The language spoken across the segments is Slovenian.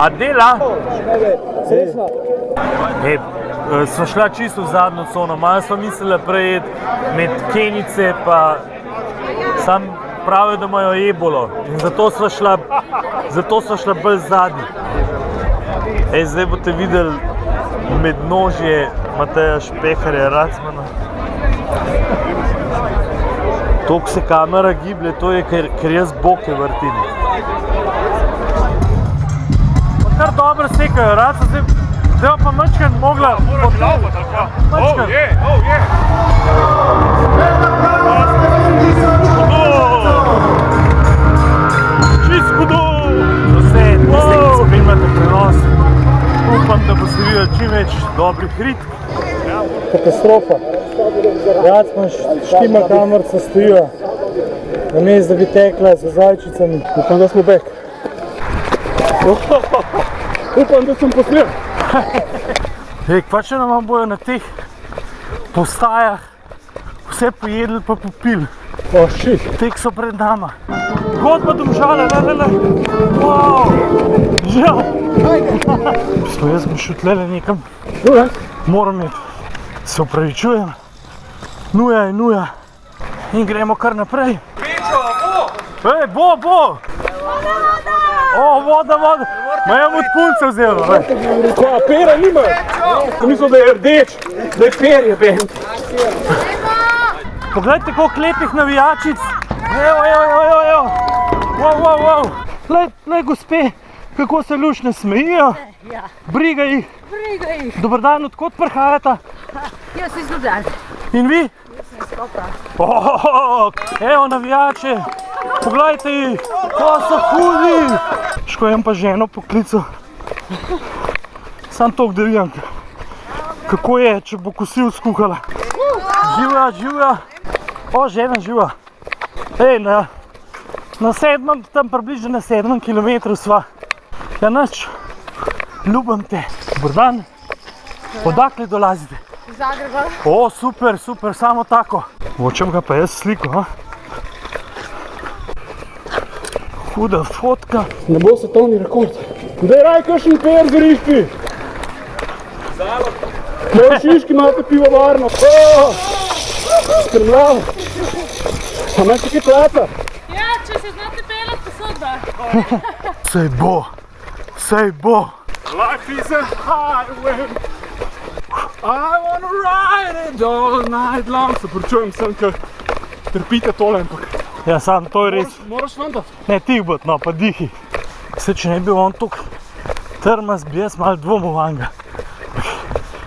A dela? Sva šla čisto v zadnjo cono, malo sva mislila prejeti med Kenice, pa sam pravijo, da imajo ebolo in zato sva šla bolj zadnji. Zdaj boste videli mednožje Mateja Špeharja Racmana. Toliko se kamera giblje, to je, ker jaz boke vrtim. Pa kar dobro sekajo, Raca, zdaj pa mačkrat mogla potrati. Mačkrat. Čisto hudo! Vse, tiste, ki spremljate prenos, upam, da boste videli čim več dobrih ritk. Katastrofa. Racman štima kamerca stojijo, namesto da bi tekla z zajčicami. Upam, da smo back. Upam, da sem poslil. Kva če nam bojo na teh postajah vse pojedli pa popili. Tek so pred nama. Godba Domžale, le. Wow! Ja! Jaz bom šel tlele nekam. Moram iti. Se upravičujem. Nuja je nuja. In gremo kar naprej. Bo! Voda! Ma jam od punce vzelo. Kva, pera nima? Mislim, da je rdeč, da je perje bend. Poglejte, koliko lepih navijačic. Evo. Wow. Lej, gospe, kako se lušne smejijo. Briga jih. Dobar dan, odkot prihajata? Jaz iz Ljubljane. In vi? Jaz sem iz Kopra. Evo navijače, poglejte jih, ko so hudi. Škojem pa ženo poklical. Sam toliko da vidim, kako je, če bo kosil skuhala. Živja. Žena živa. Na 7, tam približno na 7 kilometru sva. Ja, nič, ljubim te. Dobar dan. Odakle dolazite? Iz Zagreba. Super, samo tako. Hočem ga pa jaz sliko, Huda fotka. Ne bo svetovni rekord. Daj raj kakšen per z rišpi. Kaj šiški imate pivovarno. Strmljavo. A imaš nekaj plata? Ja, če se znate pelat, posodba. Sej bo. Life is a highway. I wanna ride it all night long. Se pričujem sem, ker trpite tole, ampak. Ja, sam, to je res. Moraš vandati. Ne, tih bot, no, pa dihi. Se, če ne bi on tuk trmast, bi jaz malo dvomil vanga.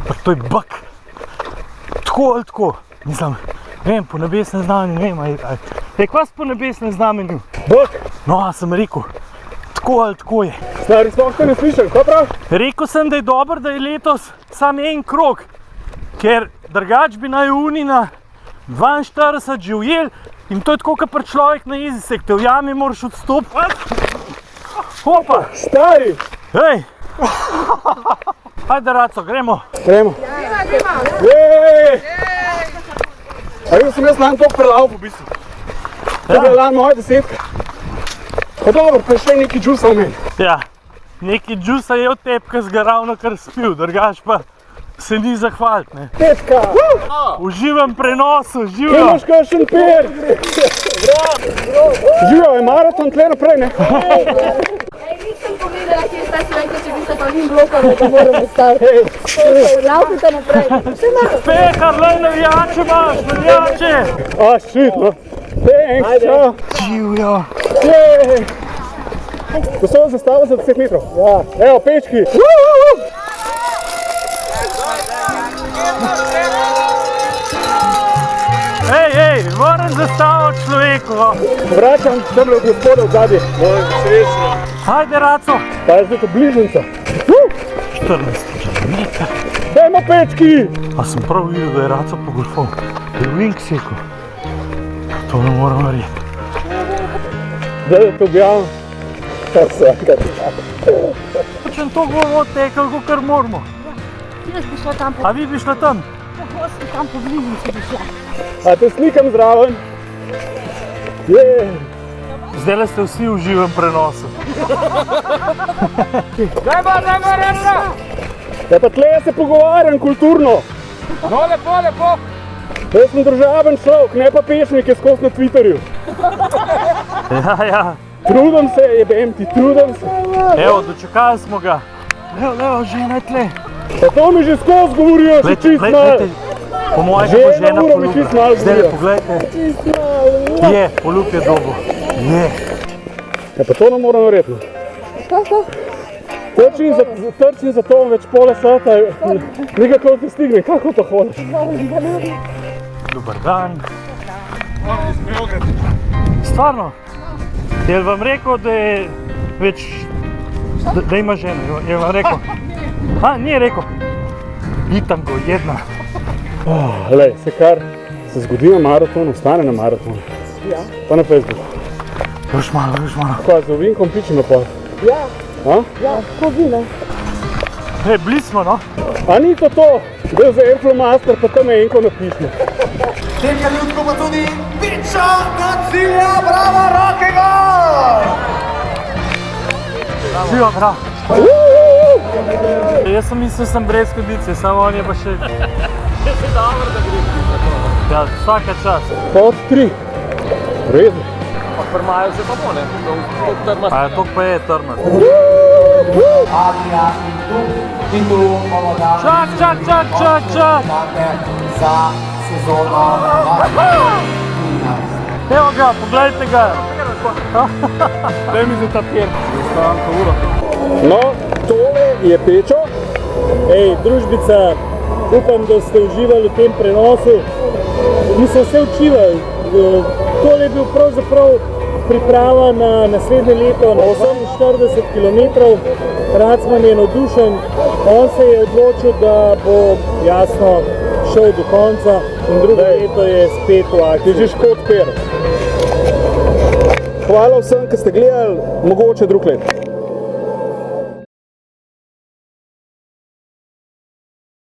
Pa to je bak. Tako ali tako. Mislim, vem, po nebesnem znamenju, ne vem, kva si po nebesnem znamenju? Bak. No, sem rekel, tako ali tako je. Stari, sploh te ne slišam, kaj prav? Rekel sem, da je dobro, da je letos sam en krog, ker drugač bi naj unina 42 že ujel in to je tako, kot pri človek na jezisek, te v jami moraš odstopiti. Hopa! Stari! Hej! Ajde, Raco, gremo. Gremo. Jej! A vidim, sem jaz lan toliko prelav v bistvu. To je lan moja 10. Pa dobro, pa še neki džusa v meni. Ja, neki džusa je od tebe, ki si ga ravno kar spil, drugač pa se ni zahvalit, ne. Tetka! Uživam prenosu, Kaj živjo! imaš kakšen per? Živjo, je maraton tle naprej, ne? Nisem pogledala, kje sta si rekla, če bi se pa njim blokala, da moramo staviti. Laufite naprej. Še malo. Pehar, lej, navijače imaš, navijače! A, shit, no. Thanks, čao. Živjo! Jej! To so zastavo za 10 metrov. Ja. Evo, pečki. Ej, moram zastaviti človeku. Vračam tamle od gospoda v zadnje. Srečno. Ajde, Raco. Pa je zdaj to bližnjica. 14 km. Dajmo pečki! A sem prav videl, da je Raco pogolfal. Je wing sekel. To ne moram verjeti. Zdaj da to objavim. Kaj vsaka ti. Počem to bomo odtekali, kakor moramo. Jaz bi šla tam po... A vi bi šla tam? Jaz bi tam po bližnici bi šla. A te slikam zraven? Jej! Zdajle ste vsi v živem prenosu. Ja, pa tle se pogovarjam kulturno. No, lepo, lepo. Jaz sem državen človek, ne pa pesnik, je skozi na Twitterju. Ja. Trudim se, jebem ti, trudim se. Evo, dočekali smo ga. Levo, žena je tle. Pa to mi že skozi govorijo, še čist malo. Po mojem Žena bo žena mora mi čist malo poljublja. Zdaj govorijo. poglejte. Je, poljub je dobo. Je. Ja, pa to ne moram narediti. Trčim za to več pole sata, nekako te stigne, kako to hodiš? Dobar dan. Stvarno? Je vam rekel, da je več, da ima ženo? Je vam rekel? Ha, nije rekel. Pitam go, jedna. Glej, se kar se zgodi na maratonu, ostane na maratonu. Ja. Pa na Facebooku. Još malo. Kaj, z ovinkom pičem na pol? Ja. A? Ja, ko vino. Hej, bili smo, no? A ni to to? Bil za Airflow-master, pa tam enko napišemo. Nekaj ljudko pa tudi piča do cilja, bravo, roke gol! Živa, bravo. Jaz sem mislil, sem brez kondicije, samo on je pa še... Ja, vsaka čast. Pod 3. Redno. Prmajo se pa ne, A ja, to pa je trnat. Adria in tu bomo dali Čak! za sezono 2013. Evo ga, pogledajte ga. Daj mi za ta pier. No, tole je Pečo. Ej, družbica, upam, da ste uživali v tem prenosu. Mi smo se učivali. Tole je bil pravzaprav priprava na naslednje leto na 48 km. Racman je navdušen, on se je odločil, da bo jasno šel do konca in drugo leto je spet v akciji. Težiš kot per. Hvala vsem, ki ste gledali, mogoče drug let.